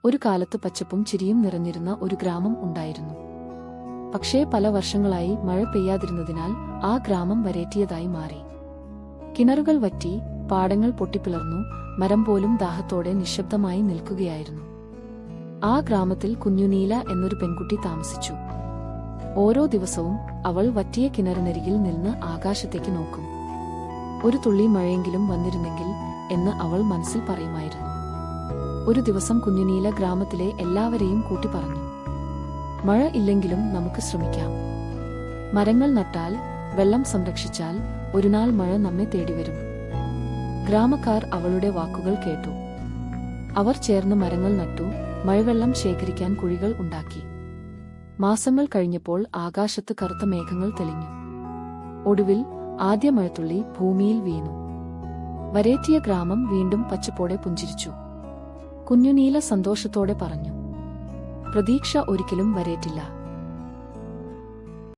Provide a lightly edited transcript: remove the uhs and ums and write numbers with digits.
ഒരു കാലത്ത് പച്ചപ്പും ചിരിയും നിറഞ്ഞിരുന്ന ഒരു ഗ്രാമം ഉണ്ടായിരുന്നു. പക്ഷേ പല വർഷങ്ങളായി മഴ പെയ്യാതിരുന്നതിനാൽ ആ ഗ്രാമം വരേറ്റിയതായി മാറി. കിണറുകൾ വറ്റി, പാടങ്ങൾ പൊട്ടിപ്പിളർന്നു, മരം പോലും ദാഹത്തോടെ നിശബ്ദമായി നിൽക്കുകയായിരുന്നു. ആ ഗ്രാമത്തിൽ കുഞ്ഞുനീല എന്നൊരു പെൺകുട്ടി താമസിച്ചു. ഓരോ ദിവസവും അവൾ വറ്റിയ കിണറിനരികിൽ നിന്ന് ആകാശത്തേക്ക് നോക്കും. ഒരു തുള്ളി മഴയെങ്കിലും വന്നിരുന്നെങ്കിൽ എന്ന് അവൾ മനസ്സിൽ പറയുമായിരുന്നു. ഒരു ദിവസം കുഞ്ഞുനീല ഗ്രാമത്തിലെ എല്ലാവരെയും കൂട്ടി പറഞ്ഞു, മഴ ഇല്ലെങ്കിലും നമുക്ക് ശ്രമിക്കാം. മരങ്ങൾ നട്ടാൽ, വെള്ളം സംരക്ഷിച്ചാൽ ഒരുനാൾ മഴ നമ്മെ തേടിവരും. ഗ്രാമക്കാർ അവളുടെ വാക്കുകൾ കേട്ടു. അവർ ചേർന്ന് മരങ്ങൾ നട്ടു, മഴവെള്ളം ശേഖരിക്കാൻ കുഴികൾ ഉണ്ടാക്കി. മാസങ്ങൾ കഴിഞ്ഞപ്പോൾ ആകാശത്ത് കറുത്ത മേഘങ്ങൾ തെളിഞ്ഞു. ഒടുവിൽ ആദ്യ മഴത്തുള്ളി ഭൂമിയിൽ വീണു. വരേറ്റിയ ഗ്രാമം വീണ്ടും പച്ചപ്പോടെ പുഞ്ചിരിച്ചു. കുഞ്ഞുനീല സന്തോഷത്തോടെ പറഞ്ഞു, പ്രതീക്ഷ ഒരിക്കലും വരേറ്റില്ല.